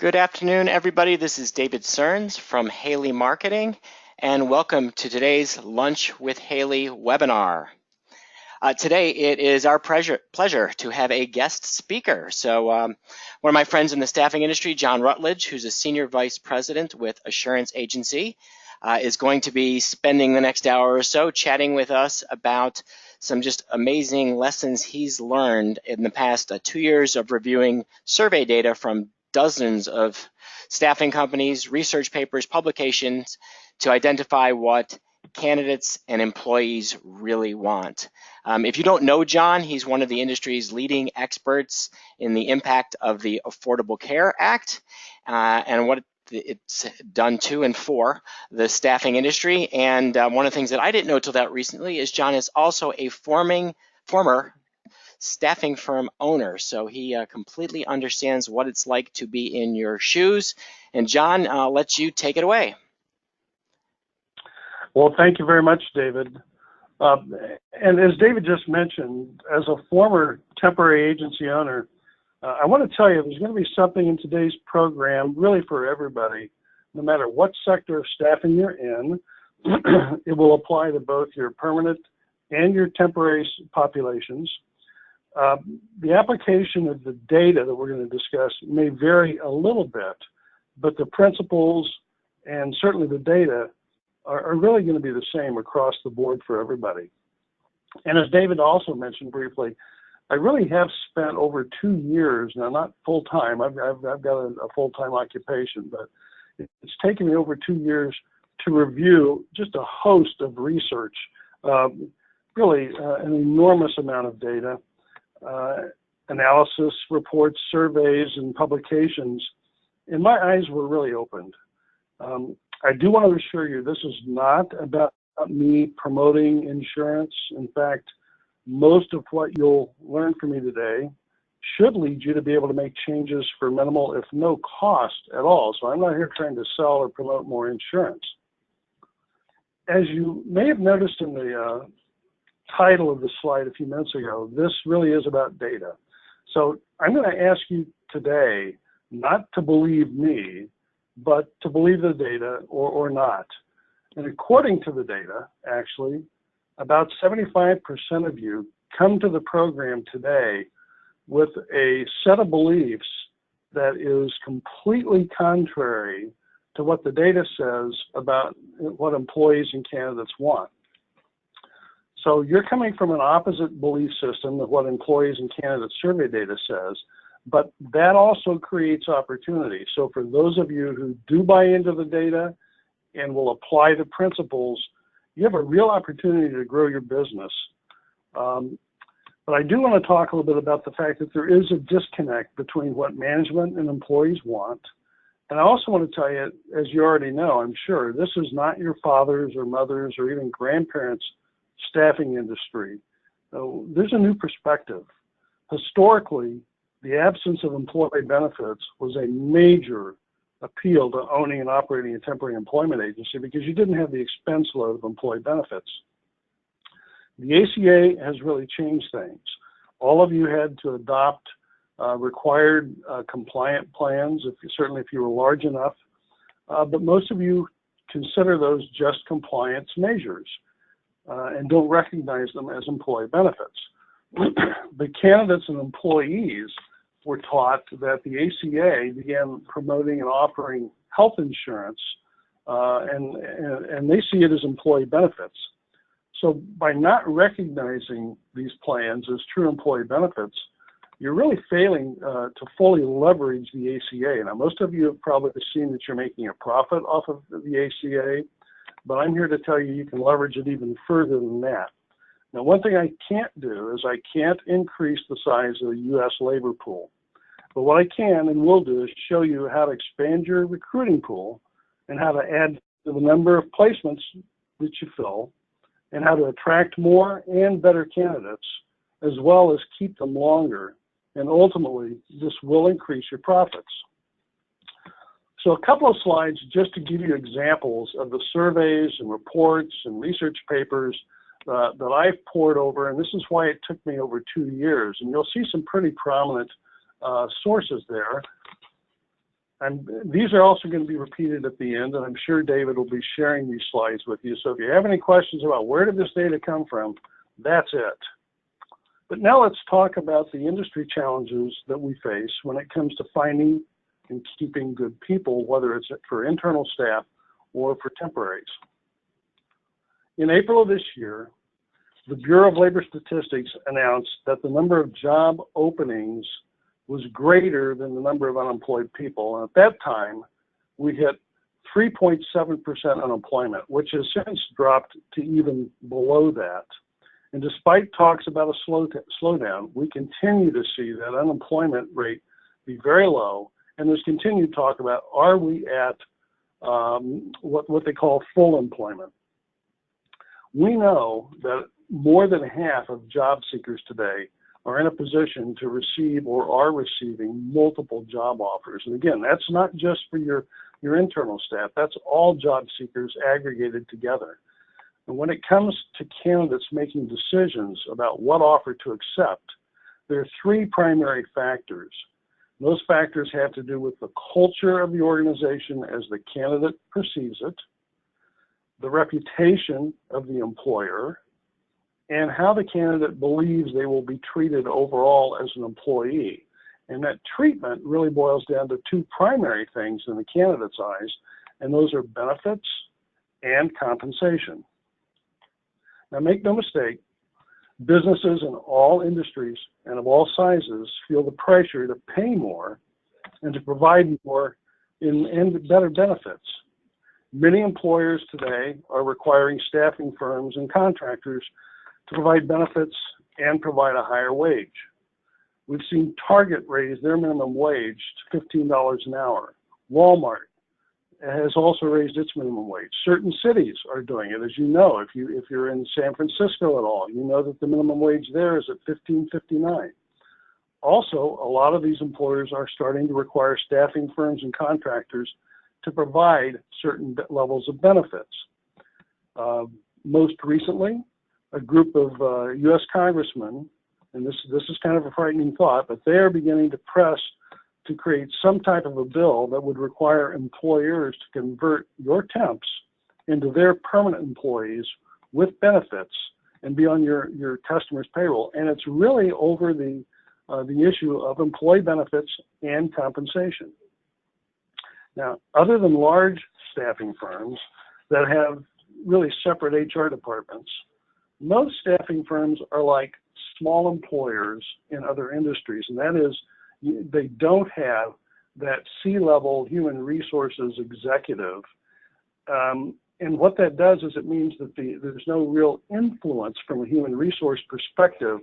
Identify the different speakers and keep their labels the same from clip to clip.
Speaker 1: Good afternoon, everybody. This is David Cerns from Haley Marketing, and welcome to today's Lunch with Haley webinar. Today, it is our pleasure to have a guest speaker. So one of my friends in the staffing industry, John Rutledge, who's a Senior Vice President with Assurance Agency, is going to be spending the next hour or so chatting with us about some just amazing lessons he's learned in the past 2 years of reviewing survey data from dozens of staffing companies, research papers, publications to identify what candidates and employees really want. If you don't know John, he's one of the industry's leading experts in the impact of the Affordable Care Act and what it's done to and for the staffing industry. And one of the things that I didn't know till that recently is John is also a former staffing firm owner, so he completely understands what it's like to be in your shoes. And John, I'll let you take it away.
Speaker 2: Well, thank you very much, David. And as David just mentioned, as a former temporary agency owner, I want to tell you there's going to be something in today's program really for everybody, no matter what sector of staffing you're in. It will apply to both your permanent and your temporary populations. The application of the data that we're going to discuss may vary a little bit, but the principles and certainly the data are really going to be the same across the board for everybody. And as David also mentioned briefly, I really have spent over 2 years, now not full-time, I've got a full-time occupation, but it's taken me over 2 years to review just a host of research, really an enormous amount of data, analysis, reports, surveys, and publications, and my eyes were really opened. I do want to assure you this is not about me promoting insurance. In fact, most of what you'll learn from me today should lead you to be able to make changes for minimal, if no cost at all. So I'm not here trying to sell or promote more insurance. As you may have noticed in the title of the slide a few minutes ago, this really is about data. So I'm going to ask you today not to believe me, but to believe the data or not. And according to the data, actually, about 75% of you come to the program today with a set of beliefs that is completely contrary to what the data says about what employees and candidates want. So you're coming from an opposite belief system of what employees and candidates survey data says, but that also creates opportunity. So for those of you who do buy into the data and will apply the principles, you have a real opportunity to grow your business. But I do want to talk a little bit about the fact that there is a disconnect between what management and employees want. And I also want to tell you, as you already know, I'm sure, this is not your father's or mother's or even grandparents' staffing industry. So there's a new perspective. Historically, the absence of employee benefits was a major appeal to owning and operating a temporary employment agency because you didn't have the expense load of employee benefits. The ACA has really changed things. All of you had to adopt required compliant plans, certainly if you were large enough, but most of you consider those just compliance measures and don't recognize them as employee benefits. The candidates and employees were taught that the ACA began promoting and offering health insurance, and they see it as employee benefits. So by not recognizing these plans as true employee benefits, you're really failing to fully leverage the ACA. Now, most of you have probably seen that you're making a profit off of the ACA, but I'm here to tell you you can leverage it even further than that. Now, one thing I can't do is I can't increase the size of the U.S. labor pool. But what I can and will do is show you how to expand your recruiting pool and how to add to the number of placements that you fill and how to attract more and better candidates, as well as keep them longer. And ultimately, this will increase your profits. So a couple of slides just to give you examples of the surveys and reports and research papers that I've poured over, and this is why it took me over 2 years. And you'll see some pretty prominent sources there. These are also going to be repeated at the end, and I'm sure David will be sharing these slides with you. So if you have any questions about where did this data come from, that's it. But now let's talk about the industry challenges that we face when it comes to finding and keeping good people, whether it's for internal staff or for temporaries. In April of this year, the Bureau of Labor Statistics announced that the number of job openings was greater than the number of unemployed people. And at that time, we hit 3.7% unemployment, which has since dropped to even below that. And despite talks about a slowdown, we continue to see that unemployment rate be very low. And there's continued talk about, are we at what they call full employment? We know that more than half of job seekers today are in a position to receive or are receiving multiple job offers. And again, that's not just for your internal staff, that's all job seekers aggregated together. And when it comes to candidates making decisions about what offer to accept, there are three primary factors. Those factors have to do with the culture of the organization as the candidate perceives it, the reputation of the employer, and how the candidate believes they will be treated overall as an employee. And that treatment really boils down to two primary things in the candidate's eyes, and those are benefits and compensation. Now, make no mistake, businesses in all industries and of all sizes feel the pressure to pay more and to provide more and better benefits. Many employers today are requiring staffing firms and contractors to provide benefits and provide a higher wage. We've seen Target raise their minimum wage to $15 an hour. Walmart has also raised its minimum wage. Certain cities are doing it. As you know, if you're in San Francisco at all, you know that the minimum wage there is at $15.59. Also, a lot of these employers are starting to require staffing firms and contractors to provide certain levels of benefits. Most recently, a group of U.S. congressmen, and this is kind of a frightening thought, but they are beginning to press to create some type of a bill that would require employers to convert your temps into their permanent employees with benefits and be on your customer's payroll. And it's really over the issue of employee benefits and compensation. Now, other than large staffing firms that have really separate HR departments, most staffing firms are like small employers in other industries, and that is they don't have that C-level human resources executive. And what that does is it means that there's no real influence from a human resource perspective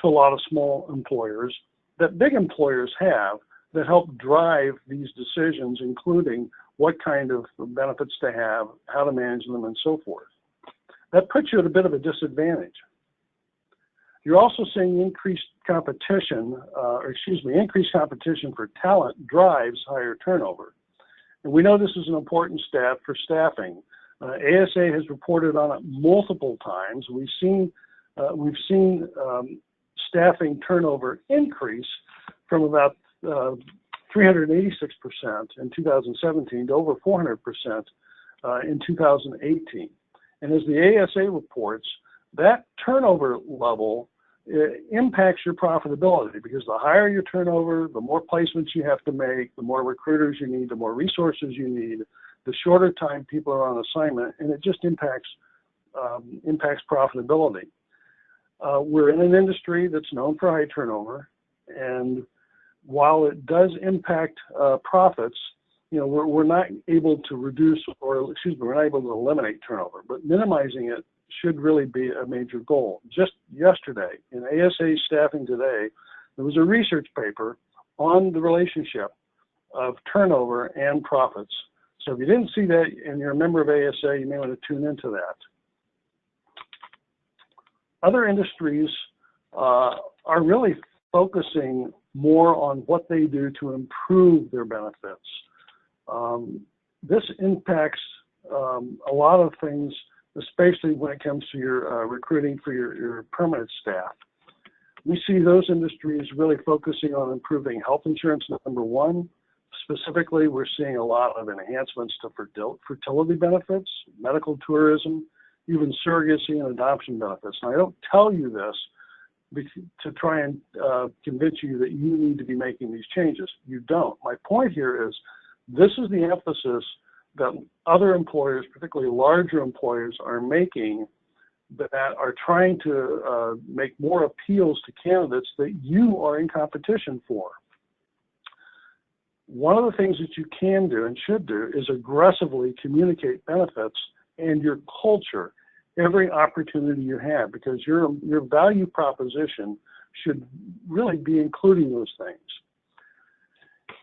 Speaker 2: to a lot of small employers that big employers have that help drive these decisions, including what kind of benefits to have, how to manage them, and so forth. That puts you at a bit of a disadvantage. You're also seeing increased competition for talent drives higher turnover. And we know this is an important stat for staffing. ASA has reported on it multiple times. We've seen staffing turnover increase from about 386% in 2017 to over 400% in 2018. And as the ASA reports, that turnover level impacts your profitability, because the higher your turnover, the more placements you have to make, the more recruiters you need, the more resources you need, the shorter time people are on assignment, and it just impacts profitability. We're in an industry that's known for high turnover, and while it does impact profits, we're not able to we're not able to eliminate turnover, but minimizing it should really be a major goal. Just yesterday, in ASA Staffing Today, there was a research paper on the relationship of turnover and profits. So if you didn't see that and you're a member of ASA, you may want to tune into that. Other industries are really focusing more on what they do to improve their benefits. This impacts a lot of things, especially when it comes to your recruiting for your permanent staff. We see those industries really focusing on improving health insurance, number one, Specifically, we're seeing a lot of enhancements to fertility benefits, medical tourism, even surrogacy and adoption benefits. And I don't tell you this to try and convince you that you need to be making these changes. You don't. My point here is this is the emphasis that other employers, particularly larger employers, are making, that are trying to make more appeals to candidates that you are in competition for. One of the things that you can do and should do is aggressively communicate benefits and your culture every opportunity you have, because your value proposition should really be including those things.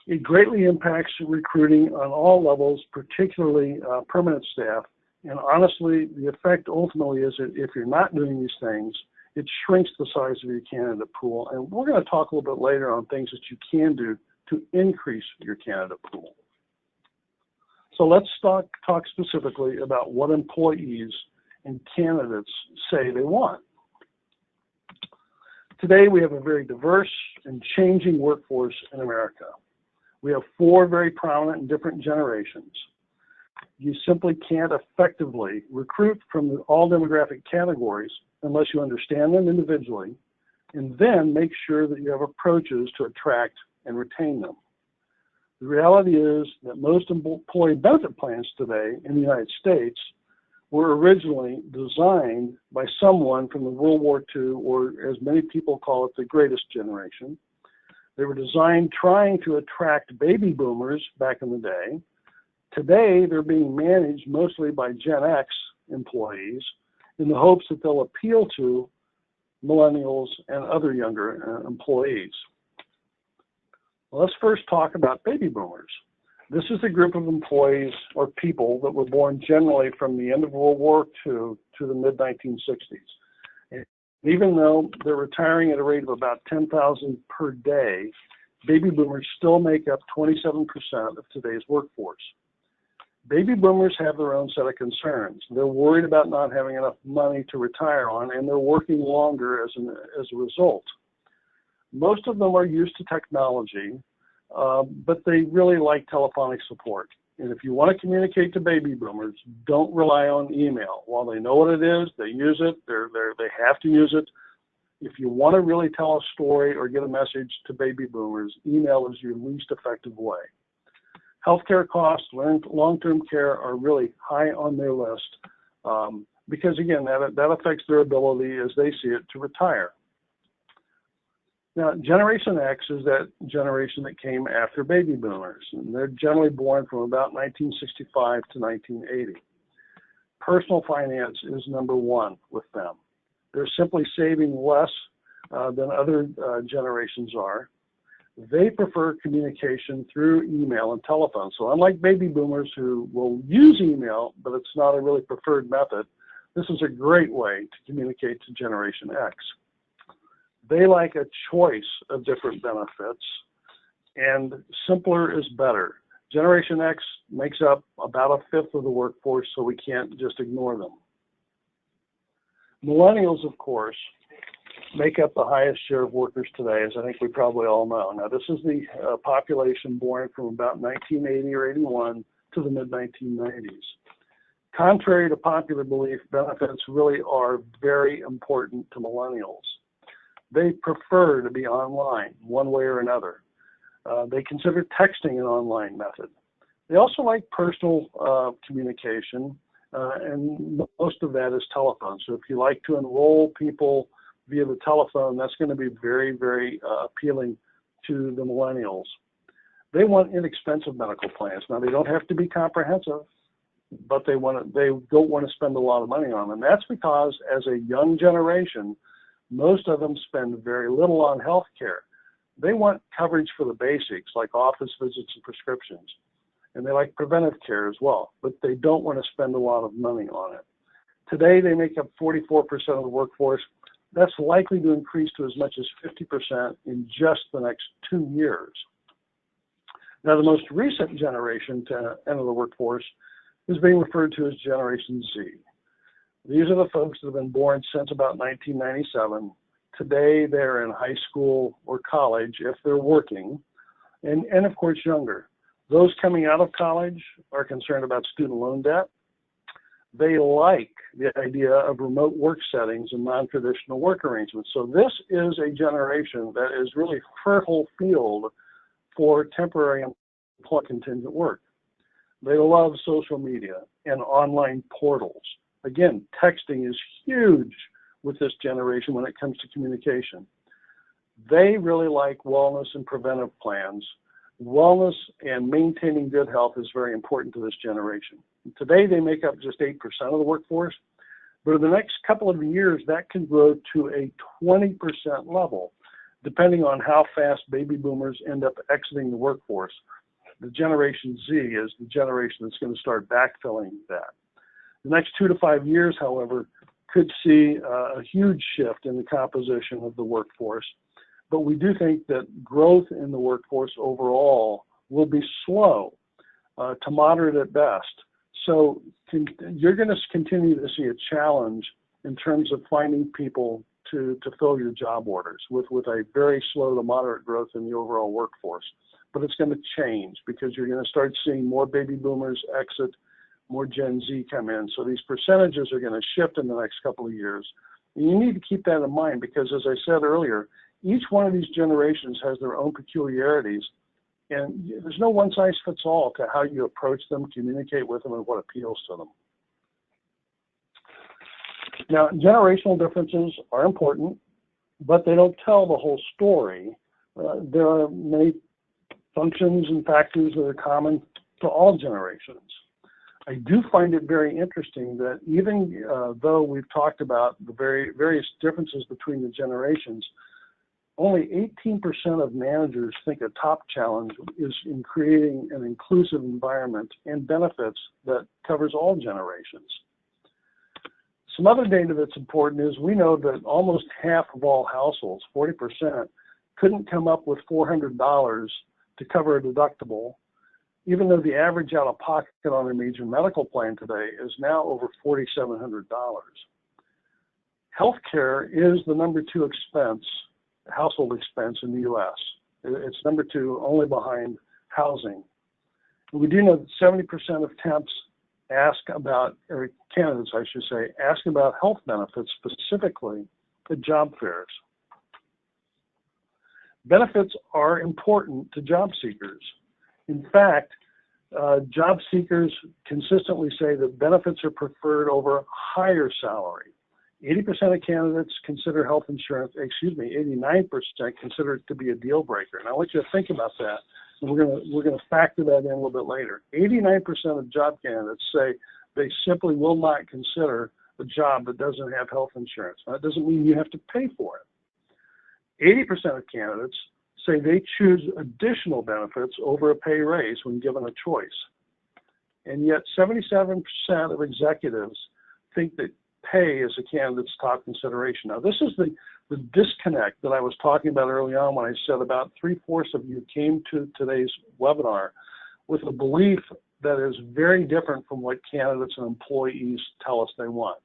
Speaker 2: It greatly impacts recruiting on all levels, particularly permanent staff. And honestly, the effect ultimately is that if you're not doing these things, it shrinks the size of your candidate pool. And we're going to talk a little bit later on things that you can do to increase your candidate pool. So let's talk specifically about what employees and candidates say they want. Today, we have a very diverse and changing workforce in America. We have 4 very prominent and different generations. You simply can't effectively recruit from all demographic categories unless you understand them individually and then make sure that you have approaches to attract and retain them. The reality is that most employee benefit plans today in the United States were originally designed by someone from the World War II, or as many people call it, the greatest generation. They were designed trying to attract baby boomers back in the day. Today, they're being managed mostly by Gen X employees in the hopes that they'll appeal to millennials and other younger employees. Well, let's first talk about baby boomers. This is a group of employees or people that were born generally from the end of World War II to the mid-1960s. And even though they're retiring at a rate of about 10,000 per day, baby boomers still make up 27% of today's workforce. Baby boomers have their own set of concerns. They're worried about not having enough money to retire on, and they're working longer as a result. Most of them are used to technology, but they really like telephonic support. And if you want to communicate to baby boomers, don't rely on email. While they know what it is, they use it, they have to use it. If you want to really tell a story or get a message to baby boomers, email is your least effective way. Healthcare costs, long-term care are really high on their list because, again, that affects their ability, as they see it, to retire. Now, Generation X is that generation that came after baby boomers, and they're generally born from about 1965 to 1980. Personal finance is number one with them. They're simply saving less than other generations are. They prefer communication through email and telephone. So unlike baby boomers who will use email, but it's not a really preferred method, this is a great way to communicate to Generation X. They like a choice of different benefits, and simpler is better. Generation X makes up about 1/5 of the workforce, so we can't just ignore them. Millennials, of course, make up the highest share of workers today, as I think we probably all know. Now, this is the population born from about 1980 or 81 to the mid-1990s. Contrary to popular belief, benefits really are very important to millennials. They prefer to be online, one way or another. They consider texting an online method. They also like personal communication, and most of that is telephone. So if you like to enroll people via the telephone, that's going to be very, very appealing to the millennials. They want inexpensive medical plans. Now, they don't have to be comprehensive, but they don't want to spend a lot of money on them. That's because as a young generation, most of them spend very little on health care. They want coverage for the basics, like office visits and prescriptions. And they like preventive care as well, but they don't want to spend a lot of money on it. Today, they make up 44% of the workforce. That's likely to increase to as much as 50% in just the next 2 years. Now, the most recent generation to enter the workforce is being referred to as Generation Z. These are the folks that have been born since about 1997. Today, they're in high school or college if they're working, and of course, younger. Those coming out of college are concerned about student loan debt. They like the idea of remote work settings and non-traditional work arrangements. So this is a generation that is really fertile field for temporary employment contingent work. They love social media and online portals. Again, texting is huge with this generation when it comes to communication. They really like wellness and preventive plans. Wellness and maintaining good health is very important to this generation. Today, they make up just 8% of the workforce, but in the next couple of years, that can grow to a 20% level, depending on how fast baby boomers end up exiting the workforce. The Generation Z is the generation that's going to start backfilling that. The next 2 to 5 years, however, could see a huge shift in the composition of the workforce. But we do think that growth in the workforce overall will be slow to moderate at best. So you're going to continue to see a challenge in terms of finding people to fill your job orders with a very slow to moderate growth in the overall workforce. But it's going to change because you're going to start seeing more baby boomers exit, more Gen Z come in. So these percentages are going to shift in the next couple of years. And you need to keep that in mind because, as I said earlier, each one of these generations has their own peculiarities, and there's no one size fits all to how you approach them, communicate with them, and what appeals to them. Now, generational differences are important, but they don't tell the whole story. There are many functions and factors that are common to all generations. I do find it very interesting that even though we've talked about the various differences between the generations, only 18% of managers think a top challenge is in creating an inclusive environment and benefits that covers all generations. Some other data that's important is we know that almost half of all households, 40%, couldn't come up with $400 to cover a deductible, even though the average out-of-pocket on a major medical plan today is now over $4,700. Healthcare is the number 2 household expense in the U.S. It's number 2, only behind housing. And we do know that 70% of temps ask about, or candidates, I should say, ask about health benefits specifically at job fairs. Benefits are important to job seekers. In fact, job seekers consistently say that benefits are preferred over higher salary. 80% of candidates consider health insurance, 89% consider it to be a deal breaker. And I want you to think about that. And we're gonna factor that in a little bit later. 89% of job candidates say they simply will not consider a job that doesn't have health insurance. Now, that doesn't mean you have to pay for it. 80% of candidates say they choose additional benefits over a pay raise when given a choice. And yet 77% of executives think that pay is a candidate's top consideration. Now, this is the disconnect that I was talking about early on when I said about 3/4 of you came to today's webinar with a belief that is very different from what candidates and employees tell us they want.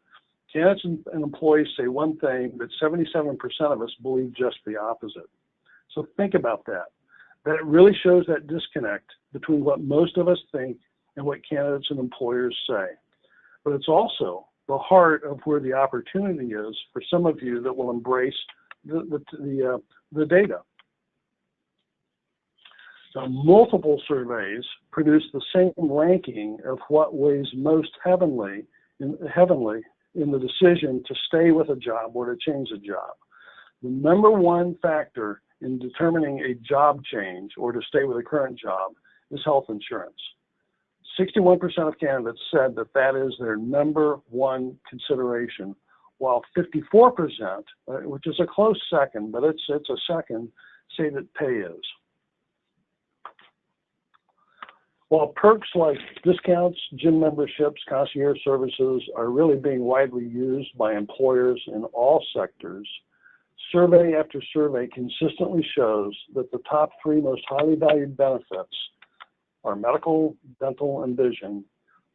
Speaker 2: Candidates and employees say one thing, but 77% of us believe just the opposite. So think about that. That really shows that disconnect between what most of us think and what candidates and employers say. But it's also the heart of where the opportunity is for some of you that will embrace the data. Now, multiple surveys produce the same ranking of what weighs most heavily in the decision to stay with a job or to change a job. The number 1 factor in determining a job change or to stay with a current job is health insurance. 61% of candidates said that that is their number 1 consideration, while 54%, which is a close second, but it's a second, say that pay is. While perks like discounts, gym memberships, concierge services are really being widely used by employers in all sectors, survey after survey consistently shows that the top 3 most highly valued benefits are medical, dental, and vision.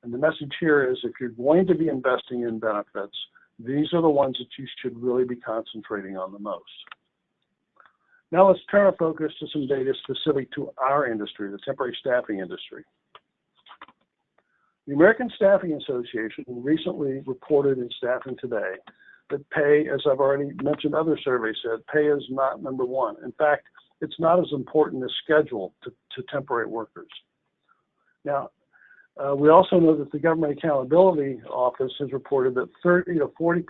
Speaker 2: And the message here is if you're going to be investing in benefits, these are the ones that you should really be concentrating on the most. Now let's turn our focus to some data specific to our industry, the temporary staffing industry. The American Staffing Association recently reported in Staffing Today that pay, as I've already mentioned, other surveys said, pay is not number one. In fact, it's not as important as schedule to temporary workers. Now, we also know that the Government Accountability Office has reported that 30 to 40%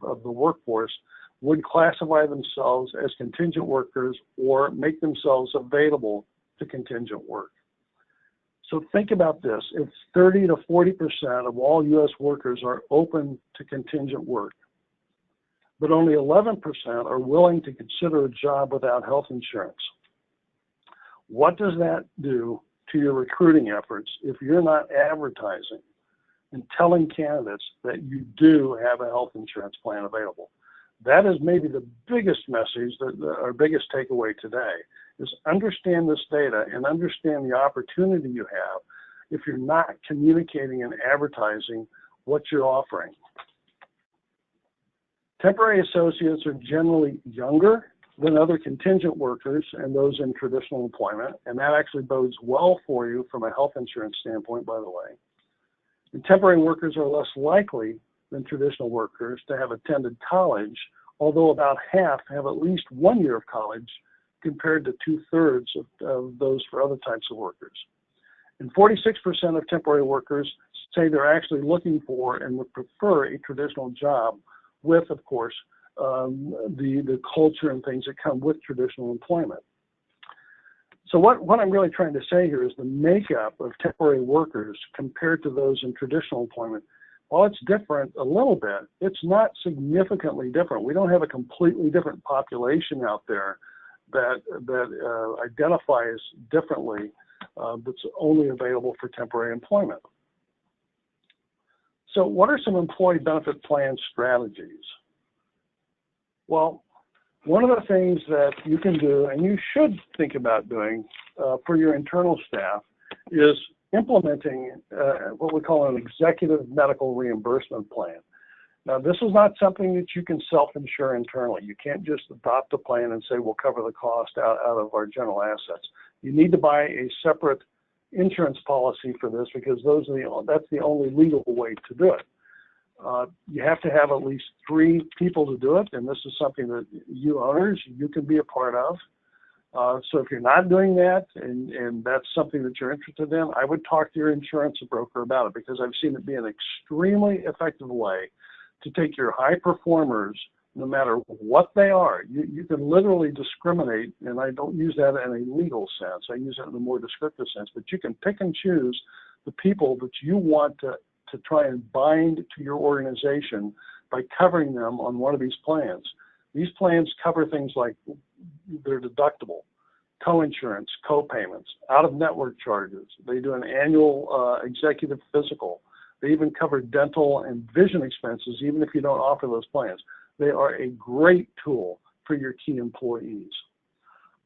Speaker 2: of the workforce would classify themselves as contingent workers or make themselves available to contingent work. So think about this. If 30 to 40% of all U.S. workers are open to contingent work, but only 11% are willing to consider a job without health insurance, what does that do to your recruiting efforts if you're not advertising and telling candidates that you do have a health insurance plan available? That is maybe the biggest message, our biggest takeaway today, is understand this data and understand the opportunity you have if you're not communicating and advertising what you're offering. Temporary associates are generally younger than other contingent workers and those in traditional employment, and that actually bodes well for you from a health insurance standpoint, by the way. And temporary workers are less likely than traditional workers to have attended college, although about half have at least 1 year of college compared to 2/3 of those for other types of workers. And 46% of temporary workers say they're actually looking for and would prefer a traditional job with, of course, the culture and things that come with traditional employment. So what I'm really trying to say here is the makeup of temporary workers compared to those in traditional employment, while it's different a little bit, it's not significantly different. We don't have a completely different population out there that identifies differently that's only available for temporary employment. So what are some employee benefit plan strategies? Well, one of the things that you can do, and you should think about doing for your internal staff, is implementing what we call an executive medical reimbursement plan. Now, this is not something that you can self-insure internally. You can't just adopt a plan and say, we'll cover the cost out of our general assets. You need to buy a separate insurance policy for this because that's the only legal way to do it. You have to have at least 3 people to do it, and this is something that you owners, you can be a part of. So if you're not doing that and that's something that you're interested in, I would talk to your insurance broker about it because I've seen it be an extremely effective way to take your high performers, no matter what they are. You can literally discriminate, and I don't use that in a legal sense. I use it in a more descriptive sense, but you can pick and choose the people that you want to try and bind to your organization by covering them on one of these plans. These plans cover things like their deductible, coinsurance, co-payments, out-of-network charges. They do an annual executive physical. They even cover dental and vision expenses, even if you don't offer those plans. They are a great tool for your key employees.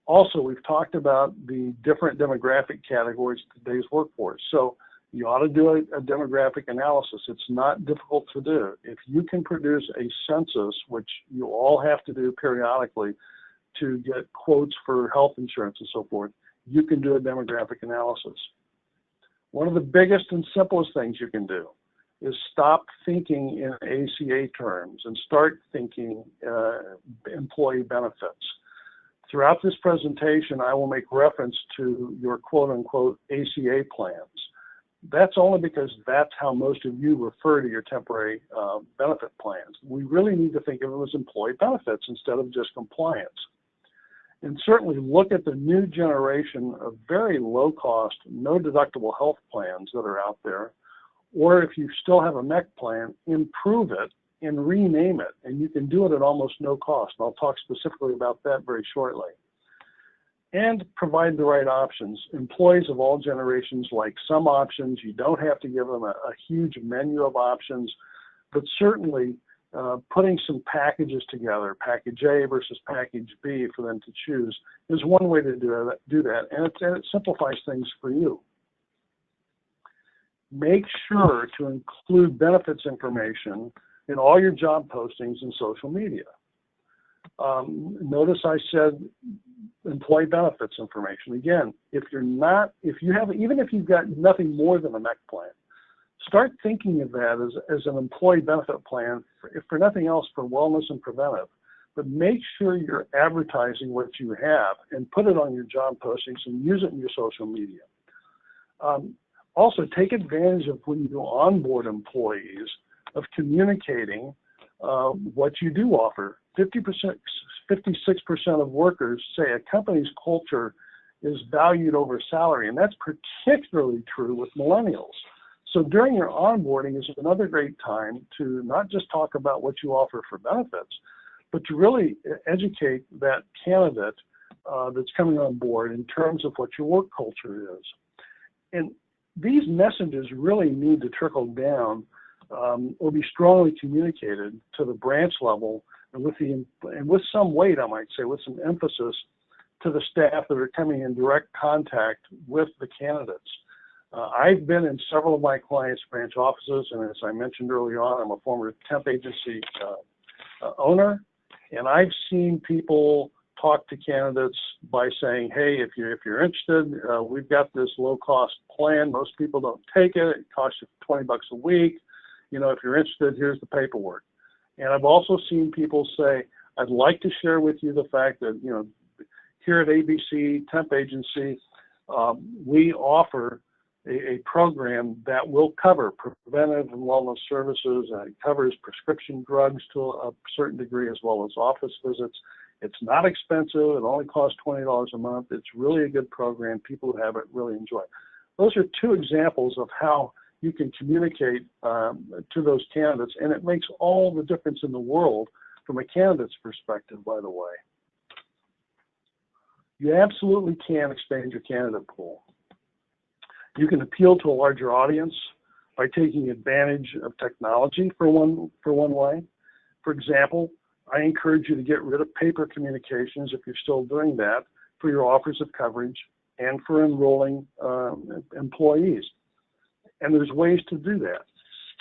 Speaker 2: Also, we've talked about the different demographic categories of today's workforce. So you ought to do a demographic analysis. It's not difficult to do. If you can produce a census, which you all have to do periodically to get quotes for health insurance and so forth, you can do a demographic analysis. One of the biggest and simplest things you can do is stop thinking in ACA terms and start thinking employee benefits. Throughout this presentation, I will make reference to your quote-unquote ACA plans. That's only because that's how most of you refer to your temporary benefit plans. We really need to think of them as employee benefits instead of just compliance. And certainly look at the new generation of very low-cost, no-deductible health plans that are out there. Or if you still have a MEC plan, improve it and rename it. And you can do it at almost no cost. I'll talk specifically about that very shortly. And provide the right options. Employees of all generations like some options. You don't have to give them a huge menu of options, but certainly putting some packages together, package A versus package B for them to choose, is one way to do that, and it simplifies things for you. Make sure to include benefits information in all your job postings and social media. Notice I said employee benefits information. Again, even if you've got nothing more than a MEC plan, start thinking of that as an employee benefit plan, if for nothing else, for wellness and preventive. But make sure you're advertising what you have and put it on your job postings and use it in your social media. Also, take advantage of when you onboard employees of communicating what you do offer. 56% of workers say a company's culture is valued over salary, and that's particularly true with millennials. So during your onboarding is another great time to not just talk about what you offer for benefits, but to really educate that candidate that's coming on board in terms of what your work culture is. And these messages really need to trickle down or be strongly communicated to the branch level and with some weight, I might say, with some emphasis to the staff that are coming in direct contact with the candidates. I've been in several of my clients' branch offices, and as I mentioned earlier on, I'm a former temp agency owner, and I've seen people talk to candidates by saying, hey, if you're interested, we've got this low-cost plan. Most people don't take it. It costs you $20 a week. You know, if you're interested, here's the paperwork. And I've also seen people say, I'd like to share with you the fact that, you know, here at ABC Temp Agency, we offer a program that will cover preventive and wellness services. It covers prescription drugs to a certain degree, as well as office visits. It's not expensive. It only costs $20 a month. It's really a good program. People who have it really enjoy it. Those are two examples of how you can communicate to those candidates, and it makes all the difference in the world from a candidate's perspective, by the way. You absolutely can expand your candidate pool. You can appeal to a larger audience by taking advantage of technology for one way. For example, I encourage you to get rid of paper communications if you're still doing that for your offers of coverage and for enrolling employees. And there's ways to do that.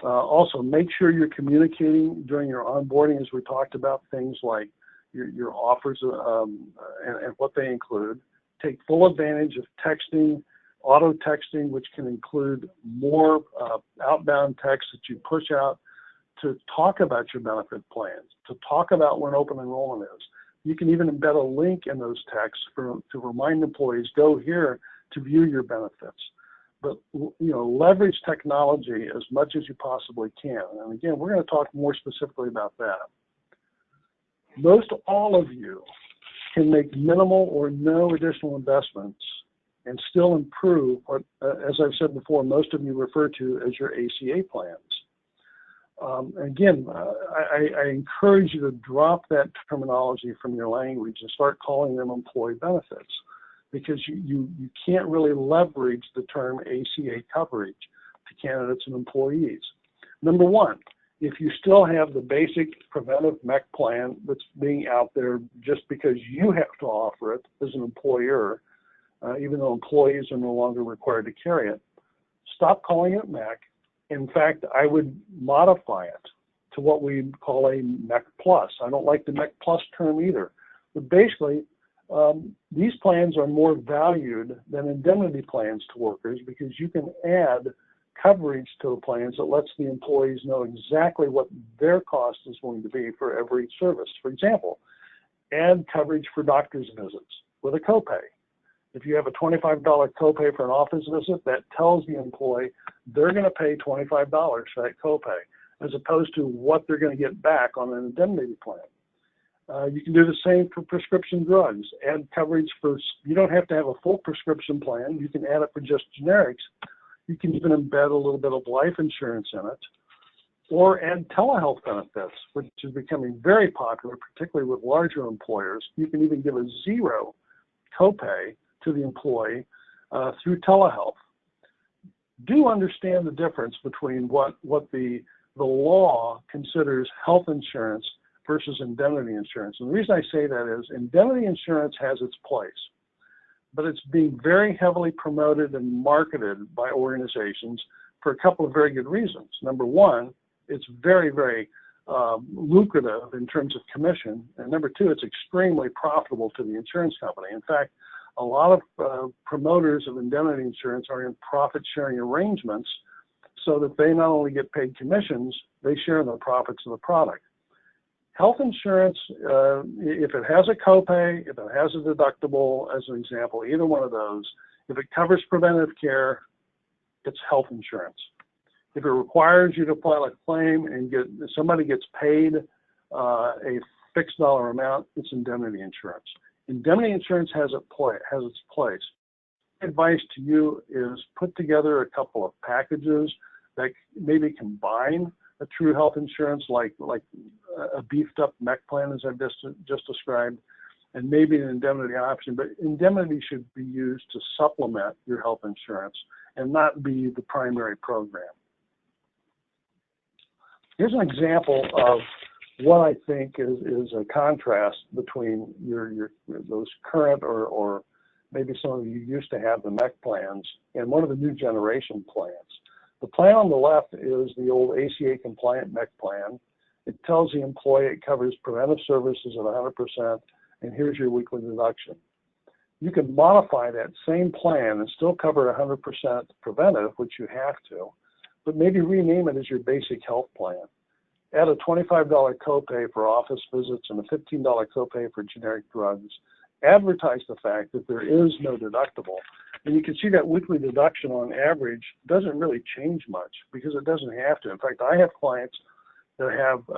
Speaker 2: Also, make sure you're communicating during your onboarding, as we talked about, things like your offers and what they include. Take full advantage of texting, auto texting, which can include more outbound text that you push out to talk about your benefit plans, to talk about when open enrollment is. You can even embed a link in those texts to remind employees, go here to view your benefits. But, you know, leverage technology as much as you possibly can. And again, we're going to talk more specifically about that. Most all of you can make minimal or no additional investments and still improve what, as I've said before, most of you refer to as your ACA plans. Again, I encourage you to drop that terminology from your language and start calling them employee benefits, because you can't really leverage the term ACA coverage to candidates and employees. Number one, if you still have the basic preventive MEC plan that's being out there just because you have to offer it as an employer, even though employees are no longer required to carry it, stop calling it MEC. In fact, I would modify it to what we call a MEC Plus. I don't like the MEC Plus term either. But basically, these plans are more valued than indemnity plans to workers because you can add coverage to the plans that lets the employees know exactly what their cost is going to be for every service. For example, add coverage for doctor's visits with a copay. If you have a $25 copay for an office visit, that tells the employee they're going to pay $25 for that copay, as opposed to what they're going to get back on an indemnity plan. You can do the same for prescription drugs. Add coverage for, you don't have to have a full prescription plan. You can add it for just generics. You can even embed a little bit of life insurance in it, or add telehealth benefits, which is becoming very popular, particularly with larger employers. You can even give a zero copay to the employee through telehealth. Do understand the difference between what the law considers health insurance versus indemnity insurance. And the reason I say that is indemnity insurance has its place, but it's being very heavily promoted and marketed by organizations for a couple of very good reasons. Number one, it's very, very lucrative in terms of commission, and number two, it's extremely profitable to the insurance company. In fact, a lot of promoters of indemnity insurance are in profit-sharing arrangements so that they not only get paid commissions, they share in the profits of the product. Health insurance, if it has a copay, if it has a deductible, as an example, either one of those, if it covers preventive care, it's health insurance. If it requires you to file a claim and somebody gets paid a fixed dollar amount, it's indemnity insurance. Indemnity insurance has its place. Advice to you is put together a couple of packages that maybe combine a true health insurance like a beefed up MEC plan, as I've just described, and maybe an indemnity option. But indemnity should be used to supplement your health insurance and not be the primary program. Here's an example of what I think is a contrast between those current or maybe some of you used to have the MEC plans and one of the new generation plans. The plan on the left is the old ACA compliant MEC plan. It tells the employee it covers preventive services at 100%, and here's your weekly deduction. You can modify that same plan and still cover 100% preventive, which you have to, but maybe rename it as your basic health plan. Add a $25 copay for office visits and a $15 copay for generic drugs. Advertise the fact that there is no deductible. And you can see that weekly deduction on average doesn't really change much because it doesn't have to. In fact, I have clients that have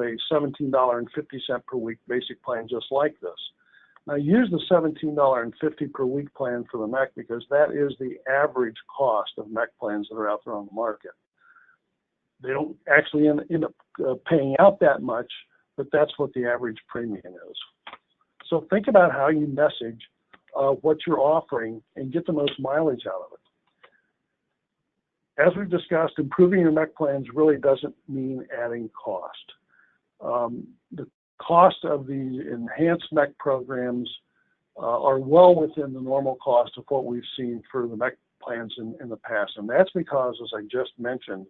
Speaker 2: a $17.50 per week basic plan just like this. Now use the $17.50 per week plan for the MEC because that is the average cost of MEC plans that are out there on the market. They don't actually end up paying out that much, but that's what the average premium is. So think about how you message what you're offering and get the most mileage out of it. As we've discussed, improving your MEC plans really doesn't mean adding cost. The cost of the enhanced MEC programs are well within the normal cost of what we've seen for the MEC plans in the past. And that's because, as I just mentioned,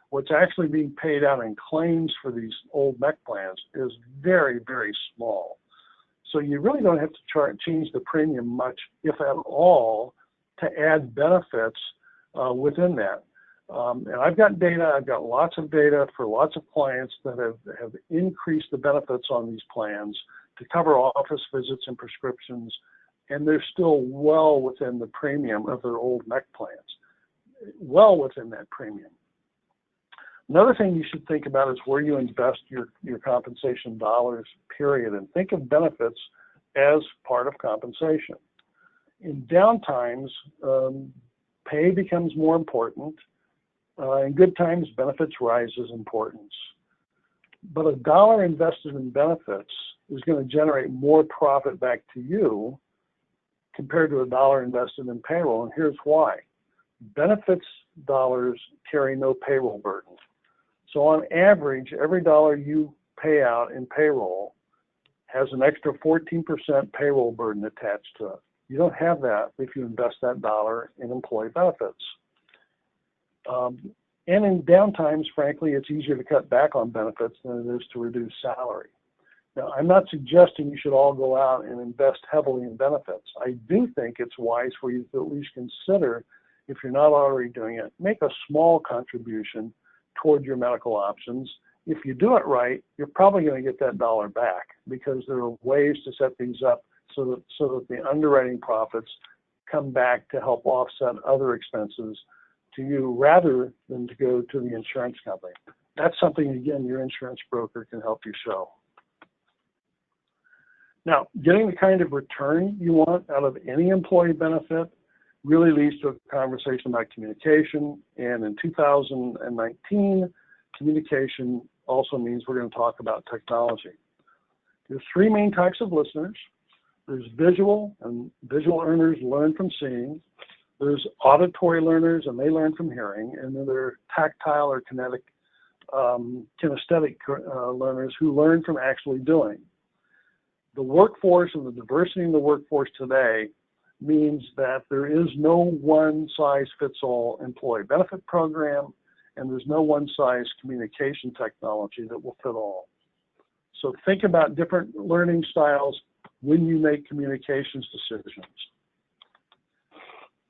Speaker 2: what's actually being paid out in claims for these old MEC plans is very, very small. So you really don't have to change the premium much, if at all, to add benefits within that. And I've got lots of data for lots of clients that have increased the benefits on these plans to cover office visits and prescriptions, and they're still well within the premium of their old MEC plans, well within that premium. Another thing you should think about is where you invest your compensation dollars, period, and think of benefits as part of compensation. In down times, pay becomes more important. In good times, benefits rise as importance. But a dollar invested in benefits is going to generate more profit back to you compared to a dollar invested in payroll, and here's why. Benefits dollars carry no payroll burden. So on average, every dollar you pay out in payroll has an extra 14% payroll burden attached to it. You don't have that if you invest that dollar in employee benefits. And in downtimes, frankly, it's easier to cut back on benefits than it is to reduce salary. Now, I'm not suggesting you should all go out and invest heavily in benefits. I do think it's wise for you to at least consider, if you're not already doing it, make a small contribution toward your medical options. If you do it right, you're probably going to get that dollar back because there are ways to set these up so that the underwriting profits come back to help offset other expenses to you rather than to go to the insurance company. That's something, again, your insurance broker can help you show. Now, getting the kind of return you want out of any employee benefit really leads to a conversation about communication. And in 2019, communication also means we're going to talk about technology. There's three main types of listeners. There's visual, and visual learners learn from seeing. There's auditory learners, and they learn from hearing. And then there are tactile or kinesthetic learners who learn from actually doing. The workforce and the diversity in the workforce today means that there is no one-size-fits-all employee benefit program, and there's no one-size communication technology that will fit all. So think about different learning styles when you make communications decisions.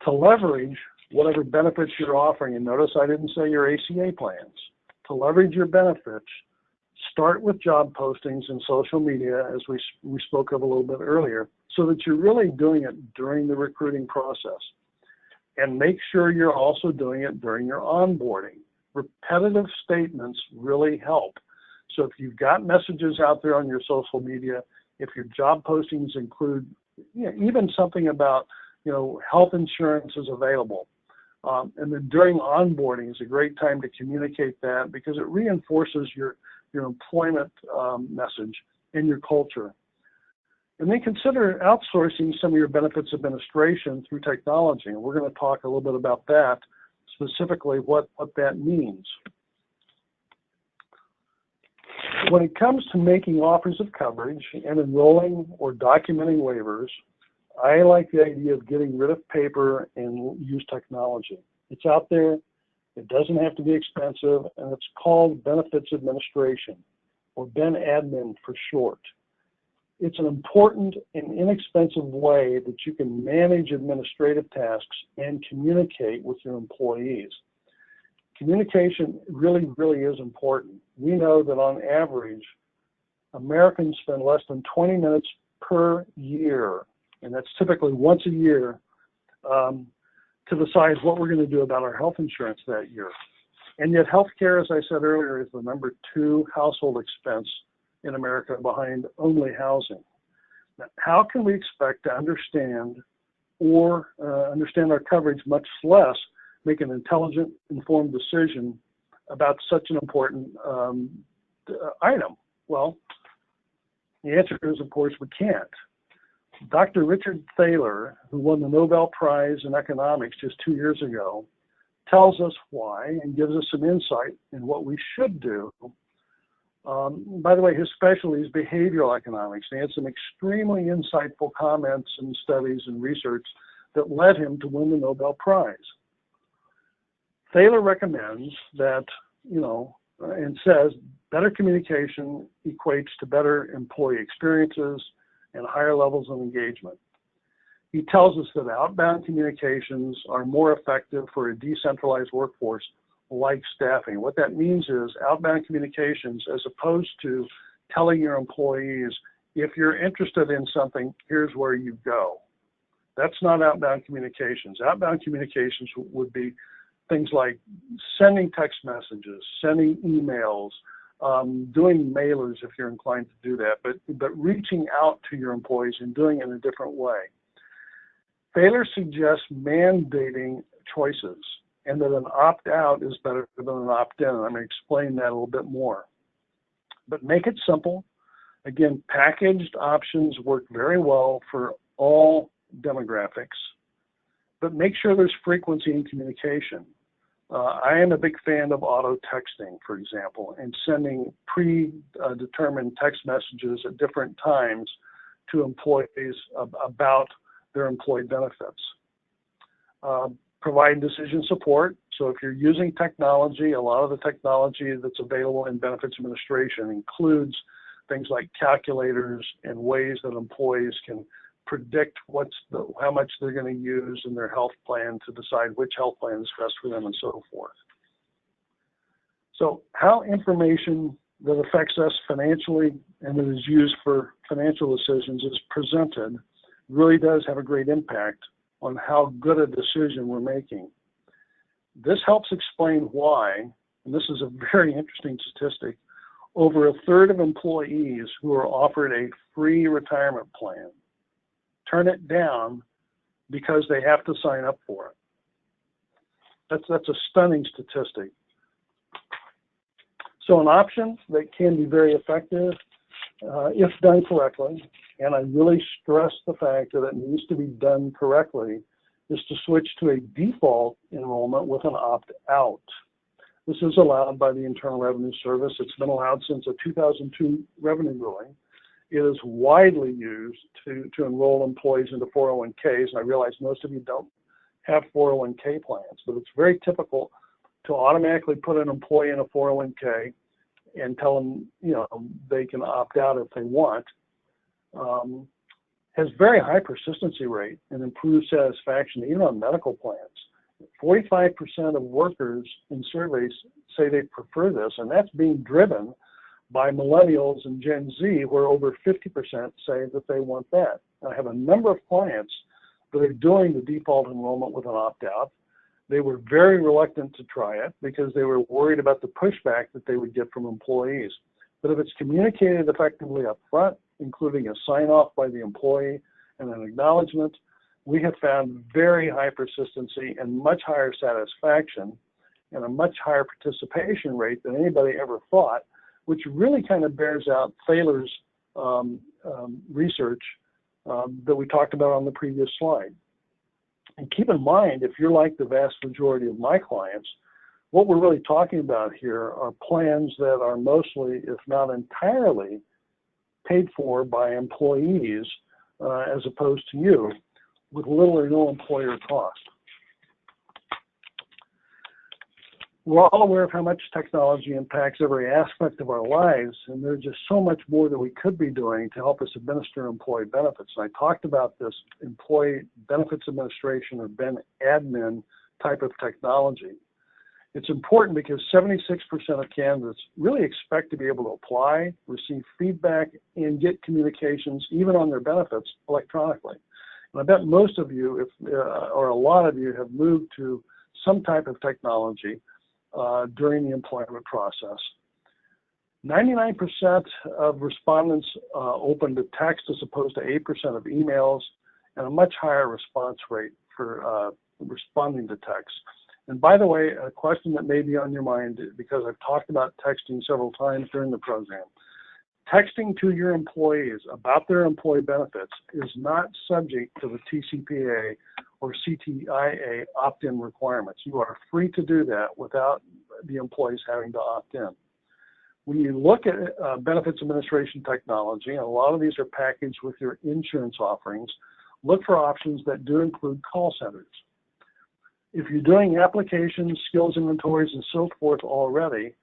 Speaker 2: To leverage whatever benefits you're offering, and notice I didn't say your ACA plans. To leverage your benefits, start with job postings and social media, as we spoke of a little bit earlier, so that you're really doing it during the recruiting process. And make sure you're also doing it during your onboarding. Repetitive statements really help. So if you've got messages out there on your social media, if your job postings include even something about health insurance is available, and then during onboarding is a great time to communicate that, because it reinforces your employment message and your culture. And then consider outsourcing some of your benefits administration through technology. And we're going to talk a little bit about that, specifically what that means. When it comes to making offers of coverage and enrolling or documenting waivers, I like the idea of getting rid of paper and use technology. It's out there, it doesn't have to be expensive, and it's called benefits administration, or BenAdmin for short. It's an important and inexpensive way that you can manage administrative tasks and communicate with your employees. Communication really, really is important. We know that on average, Americans spend less than 20 minutes per year, and that's typically once a year, to decide what we're going to do about our health insurance that year. And yet healthcare, as I said earlier, is the #2 household expense in America, behind only housing. Now, how can we expect to understand our coverage, much less make an intelligent, informed decision about such an important item? Well, the answer is, of course, we can't. Dr. Richard Thaler, who won the Nobel Prize in economics just 2 years ago, tells us why and gives us some insight in what we should do. By the way, his specialty is behavioral economics. He had some extremely insightful comments and studies and research that led him to win the Nobel Prize. Thaler recommends that, and says better communication equates to better employee experiences and higher levels of engagement. He tells us that outbound communications are more effective for a decentralized workforce like staffing. What that means is outbound communications, as opposed to telling your employees, if you're interested in something, here's where you go. That's not outbound communications. Outbound communications would be things like sending text messages, sending emails, doing mailers if you're inclined to do that, but reaching out to your employees and doing it in a different way. Thaler suggests mandating choices, and that an opt-out is better than an opt-in. I'm going to explain that a little bit more. But make it simple. Again, packaged options work very well for all demographics, but make sure there's frequency in communication. I am a big fan of auto texting, for example, and sending predetermined text messages at different times to employees about their employee benefits. Provide decision support. So if you're using technology, a lot of the technology that's available in benefits administration includes things like calculators and ways that employees can predict how much they're going to use in their health plan to decide which health plan is best for them and so forth. So how information that affects us financially and that is used for financial decisions is presented really does have a great impact on how good a decision we're making. This helps explain why, and this is a very interesting statistic, over a third of employees who are offered a free retirement plan turn it down because they have to sign up for it. That's a stunning statistic. So an option that can be very effective if done correctly, and I really stress the fact that it needs to be done correctly, is to switch to a default enrollment with an opt-out. This is allowed by the Internal Revenue Service. It's been allowed since a 2002 revenue ruling. It is widely used to enroll employees into 401ks, and I realize most of you don't have 401k plans, but it's very typical to automatically put an employee in a 401k and tell them, they can opt out if they want, has very high persistency rate and improved satisfaction even on medical plans. 45% of workers in surveys say they prefer this, and that's being driven by Millennials and Gen Z, where over 50% say that they want that. I have a number of clients that are doing the default enrollment with an opt-out. They were very reluctant to try it because they were worried about the pushback that they would get from employees. But if it's communicated effectively up front, including a sign-off by the employee and an acknowledgement, we have found very high persistency and much higher satisfaction and a much higher participation rate than anybody ever thought, which really kind of bears out Thaler's research that we talked about on the previous slide. And keep in mind, if you're like the vast majority of my clients, what we're really talking about here are plans that are mostly, if not entirely, paid for by employees as opposed to you, with little or no employer cost. We're all aware of how much technology impacts every aspect of our lives, and there's just so much more that we could be doing to help us administer employee benefits. And I talked about this employee benefits administration, or BenAdmin type of technology. It's important because 76% of candidates really expect to be able to apply, receive feedback, and get communications, even on their benefits, electronically. And I bet most of you, or a lot of you, have moved to some type of technology during the employment process. 99% of respondents opened to text as opposed to 8% of emails, and a much higher response rate for responding to text. And by the way, a question that may be on your mind, because I've talked about texting several times during the program, texting to your employees about their employee benefits is not subject to the TCPA or CTIA opt-in requirements. You are free to do that without the employees having to opt in. When you look at benefits administration technology, and a lot of these are packaged with your insurance offerings, look for options that do include call centers. If you're doing applications, skills inventories, and so forth already,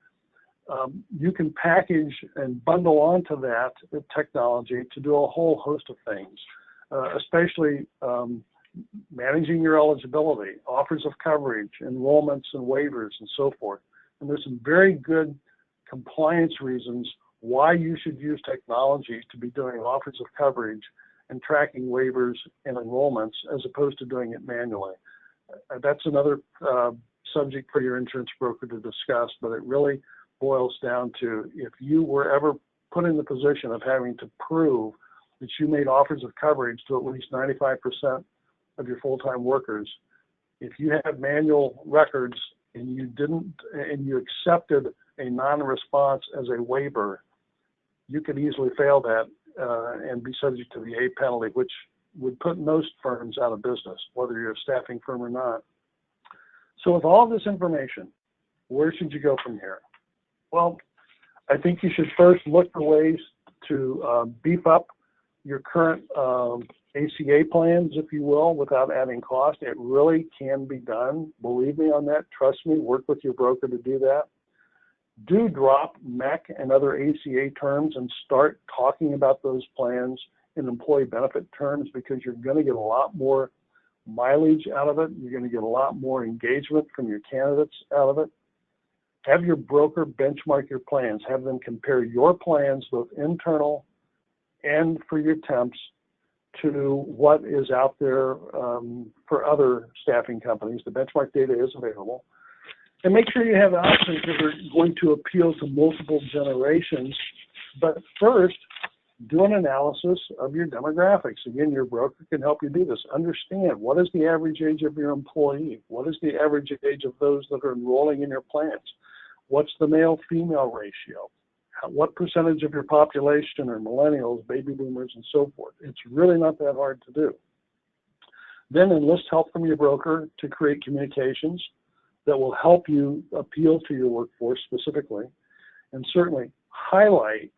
Speaker 2: you can package and bundle onto that technology to do a whole host of things, especially managing your eligibility, offers of coverage, enrollments and waivers, and so forth. And there's some very good compliance reasons why you should use technology to be doing offers of coverage and tracking waivers and enrollments as opposed to doing it manually. That's another subject for your insurance broker to discuss, but it really boils down to, if you were ever put in the position of having to prove that you made offers of coverage to at least 95% of your full-time workers, if you have manual records and you accepted a non-response as a waiver, you could easily fail that and be subject to the A penalty, which would put most firms out of business, whether you're a staffing firm or not. So with all this information, where should you go from here? Well, I think you should first look for ways to beef up your current ACA plans, if you will, without adding cost. It really can be done. Believe me on that. Trust me. Work with your broker to do that. Do drop MEC and other ACA terms and start talking about those plans in employee benefit terms, because you're going to get a lot more mileage out of it. You're going to get a lot more engagement from your candidates out of it. Have your broker benchmark your plans. Have them compare your plans, both internal and for your temps, to what is out there for other staffing companies. The benchmark data is available. And make sure you have options that are going to appeal to multiple generations. But first, do an analysis of your demographics. Again, your broker can help you do this. Understand, what is the average age of your employee? What is the average age of those that are enrolling in your plans? What's the male-female ratio? What percentage of your population are millennials, baby boomers, and so forth? It's really not that hard to do. Then enlist help from your broker to create communications that will help you appeal to your workforce specifically, and certainly highlight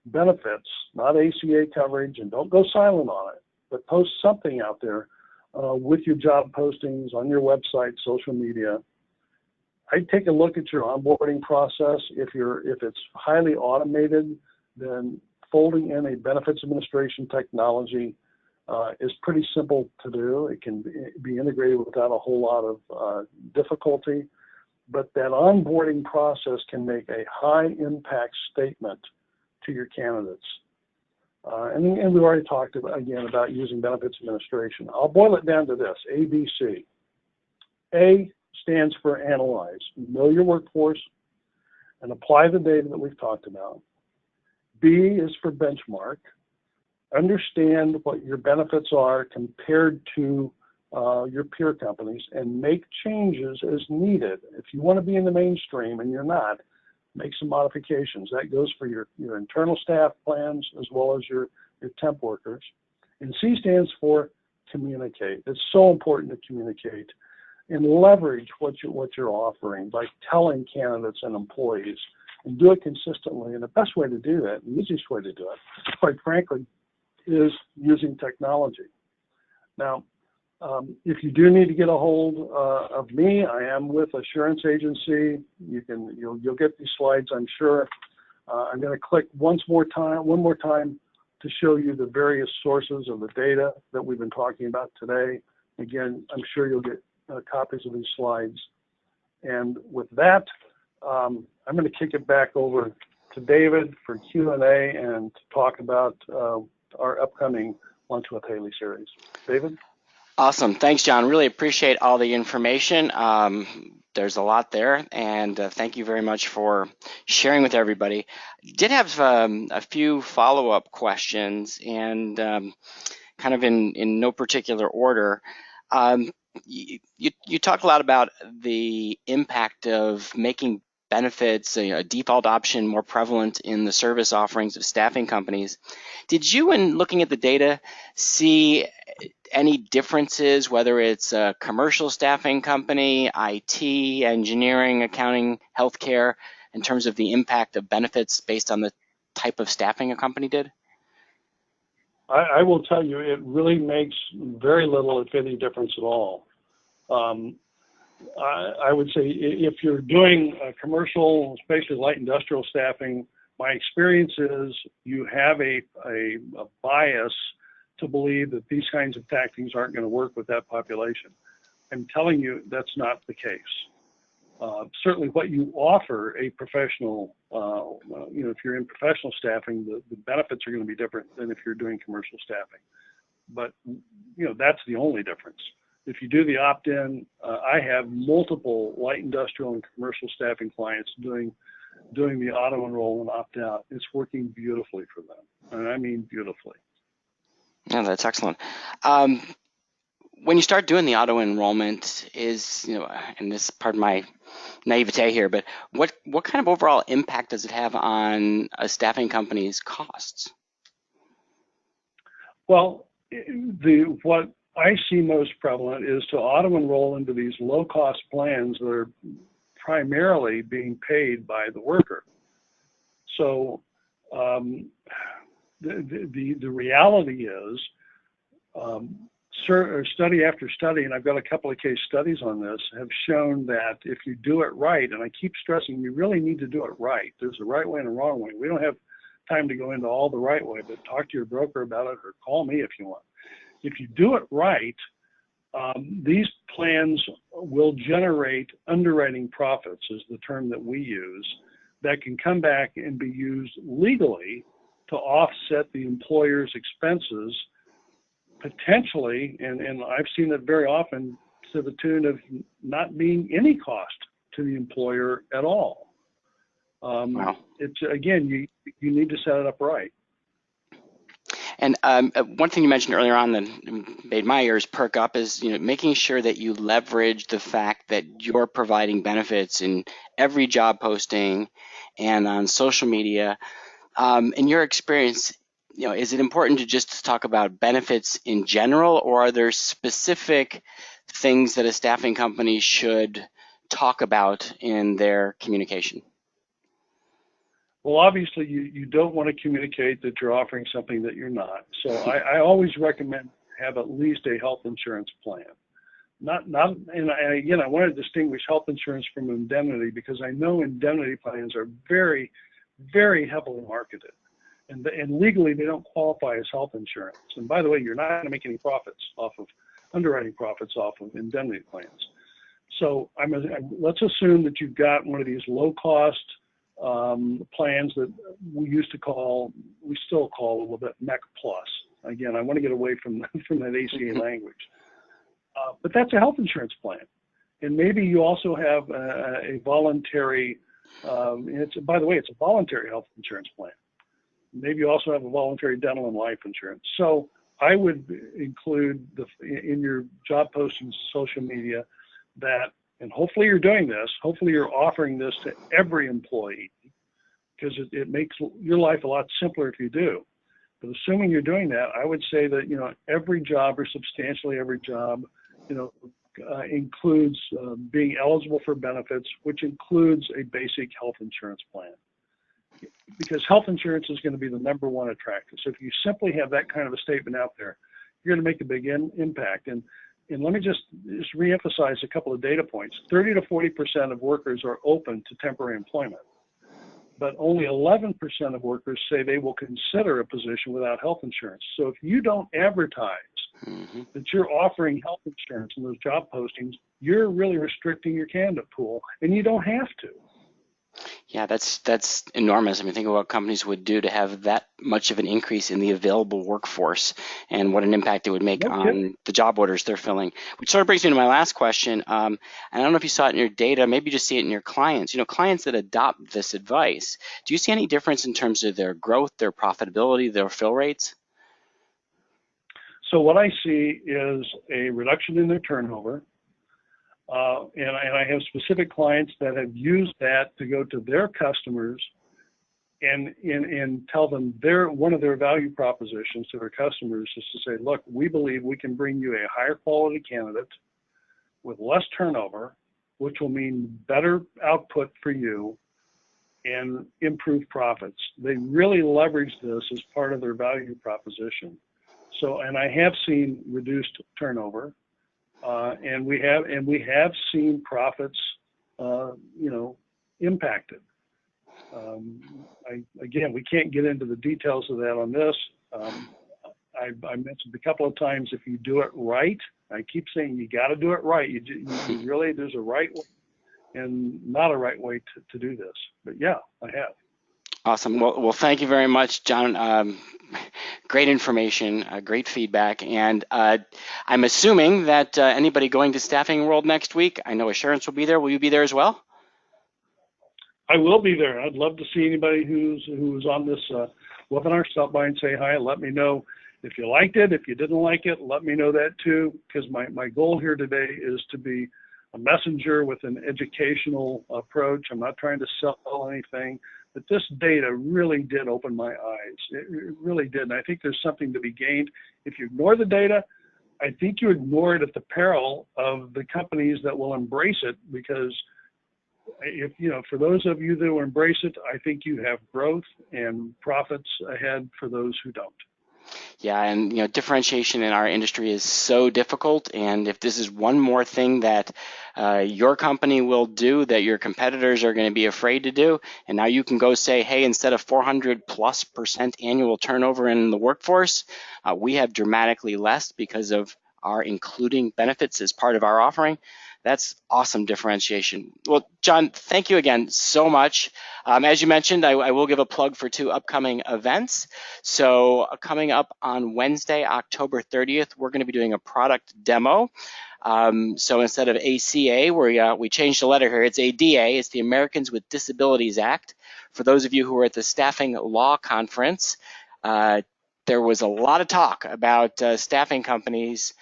Speaker 2: benefits, not ACA coverage, and don't go silent on it, but post something out there with your job postings on your website, social media, I'd take a look at your onboarding process. If it's highly automated, then folding in a benefits administration technology is pretty simple to do. It can be integrated without a whole lot of difficulty, but that onboarding process can make a high impact statement to your candidates. And we've already talked about using benefits administration. I'll boil it down to this, ABC. A stands for analyze. Know your workforce and apply the data that we've talked about. B is for benchmark. Understand what your benefits are compared to your peer companies and make changes as needed. If you want to be in the mainstream and you're not, make some modifications. That goes for your internal staff plans as well as your temp workers. And C stands for communicate. It's so important to communicate and leverage what you're offering by telling candidates and employees, and do it consistently. And the best way to do that, the easiest way to do it, quite frankly, is using technology. Now, if you do need to get a hold of me, I am with Assurance Agency. You'll get these slides, I'm sure. I'm going to click one more time to show you the various sources of the data that we've been talking about today. Again, I'm sure you'll get copies of these slides. And with that, I'm going to kick it back over to David for Q&A and to talk about our upcoming Lunch with Haley series. David?
Speaker 1: Awesome. Thanks, John. Really appreciate all the information. There's a lot there, and thank you very much for sharing with everybody. Did have a few follow-up questions, and kind of in no particular order. You talk a lot about the impact of making benefits, a default option, more prevalent in the service offerings of staffing companies. Did you, in looking at the data, see any differences, whether it's a commercial staffing company, IT, engineering, accounting, healthcare, in terms of the impact of benefits based on the type of staffing a company did?
Speaker 2: I will tell you, it really makes very little, if any, difference at all. I would say if you're doing commercial, especially light industrial staffing, my experience is you have a bias to believe that these kinds of tactics aren't going to work with that population. I'm telling you that's not the case. Certainly what you offer a professional, if you're in professional staffing, the benefits are going to be different than if you're doing commercial staffing. But, that's the only difference. If you do the opt-in, I have multiple light industrial and commercial staffing clients doing the auto-enroll and opt-out. It's working beautifully for them, and I mean beautifully.
Speaker 1: Yeah, that's excellent. When you start doing the auto-enrollment is, and this is part of my naivete here, but what kind of overall impact does it have on a staffing company's costs? Well,
Speaker 2: what I see most prevalent is to auto-enroll into these low-cost plans that are primarily being paid by the worker. So the reality is, study after study, and I've got a couple of case studies on this, have shown that if you do it right, and I keep stressing you really need to do it right. There's a right way and a wrong way. We don't have time to go into all the right way, but talk to your broker about it or call me if you want. If you do it right, these plans will generate underwriting profits, is the term that we use, that can come back and be used legally to offset the employer's expenses, potentially, and I've seen it very often, to the tune of not being any cost to the employer at all.
Speaker 1: Wow.
Speaker 2: It's, again, you need to set it up right.
Speaker 1: And one thing you mentioned earlier on that made my ears perk up is, making sure that you leverage the fact that you're providing benefits in every job posting and on social media. In your experience, is it important to just talk about benefits in general, or are there specific things that a staffing company should talk about in their communication?
Speaker 2: Well, obviously, you don't want to communicate that you're offering something that you're not. So I always recommend have at least a health insurance plan. And again, I want to distinguish health insurance from indemnity, because I know indemnity plans are very, very heavily marketed. And legally, they don't qualify as health insurance. And by the way, you're not going to make any profits off of underwriting profits off of indemnity plans. So let's assume that you've got one of these low-cost plans that we still call a little bit MEC Plus. Again, I want to get away from that ACA language. But that's a health insurance plan. And maybe you also have a voluntary, by the way, it's a voluntary health insurance plan. Maybe you also have a voluntary dental and life insurance. So I would include in your job postings, social media, that, and hopefully you're doing this, hopefully you're offering this to every employee, because it makes your life a lot simpler if you do. But assuming you're doing that, I would say that, every job, or substantially every job, includes being eligible for benefits, which includes a basic health insurance plan. Because health insurance is going to be the #1 attractor. So if you simply have that kind of a statement out there, you're going to make a big impact. And let me just reemphasize a couple of data points. 30 to 40% of workers are open to temporary employment, but only 11% of workers say they will consider a position without health insurance. So if you don't advertise that you're offering health insurance in those job postings, you're really restricting your candidate pool, and you don't have to.
Speaker 1: Yeah, that's enormous. I mean, think of what companies would do to have that much of an increase in the available workforce, and what an impact it would make on the job orders they're filling. Which sort of brings me to my last question. And I don't know if you saw it in your data, maybe you just see it in your clients. Clients that adopt this advice, do you see any difference in terms of their growth, their profitability, their fill rates?
Speaker 2: So what I see is a reduction in their turnover. And I have specific clients that have used that to go to their customers and tell them one of their value propositions to their customers is to say, look, we believe we can bring you a higher quality candidate with less turnover, which will mean better output for you and improved profits. They really leverage this as part of their value proposition. So, and I have seen reduced turnover. And we have seen profits, impacted. Again, we can't get into the details of that on this. I mentioned a couple of times, if you do it right, I keep saying you got to do it right. You really, there's a right way and not a right way to do this. But yeah, I have.
Speaker 1: Awesome. Well, thank you very much, John. Great information, great feedback, and I'm assuming that anybody going to Staffing World next week, I know Assurance will be there. Will you be there as well?
Speaker 2: I will be there. I'd love to see anybody who's on this webinar. Stop by and say hi. Let me know if you liked it. If you didn't like it, let me know that too, because my goal here today is to be a messenger with an educational approach. I'm not trying to sell anything. But this data really did open my eyes. It really did. And I think there's something to be gained. If you ignore the data, I think you ignore it at the peril of the companies that will embrace it, because for those of you that will embrace it, I think you have growth and profits ahead for those who don't.
Speaker 1: Yeah, and differentiation in our industry is so difficult, and if this is one more thing that your company will do that your competitors are going to be afraid to do, and now you can go say, hey, instead of 400+% annual turnover in the workforce, we have dramatically less because of our including benefits as part of our offering. That's awesome differentiation. Well, John, thank you again so much. As you mentioned, I will give a plug for 2 upcoming events. So coming up on Wednesday, October 30th, we're going to be doing a product demo. So instead of ACA, where we changed the letter here, it's ADA. It's the Americans with Disabilities Act. For those of you who were at the Staffing Law Conference, there was a lot of talk about staffing companies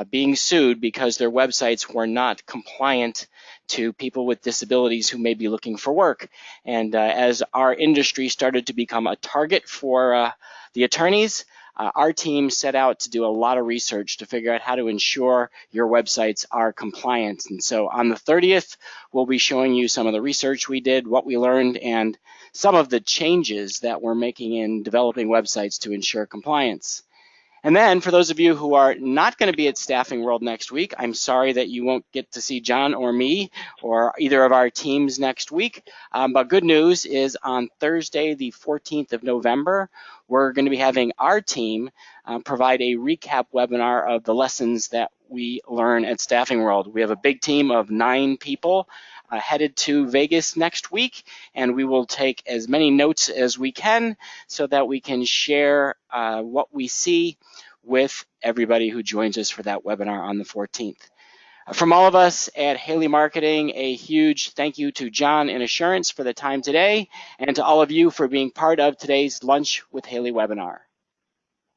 Speaker 1: being sued because their websites were not compliant to people with disabilities who may be looking for work. And as our industry started to become a target for the attorneys, our team set out to do a lot of research to figure out how to ensure your websites are compliant. And so on the 30th, we'll be showing you some of the research we did, what we learned, and some of the changes that we're making in developing websites to ensure compliance. And then for those of you who are not going to be at Staffing World next week, I'm sorry that you won't get to see John or me or either of our teams next week. But good news is on Thursday, the 14th of November, we're going to be having our team provide a recap webinar of the lessons that we learn at Staffing World. We have a big team of 9 people headed to Vegas next week, and we will take as many notes as we can so that we can share what we see with everybody who joins us for that webinar on the 14th. From all of us at Haley Marketing, a huge thank you to John in Assurance for the time today, and to all of you for being part of today's Lunch with Haley webinar.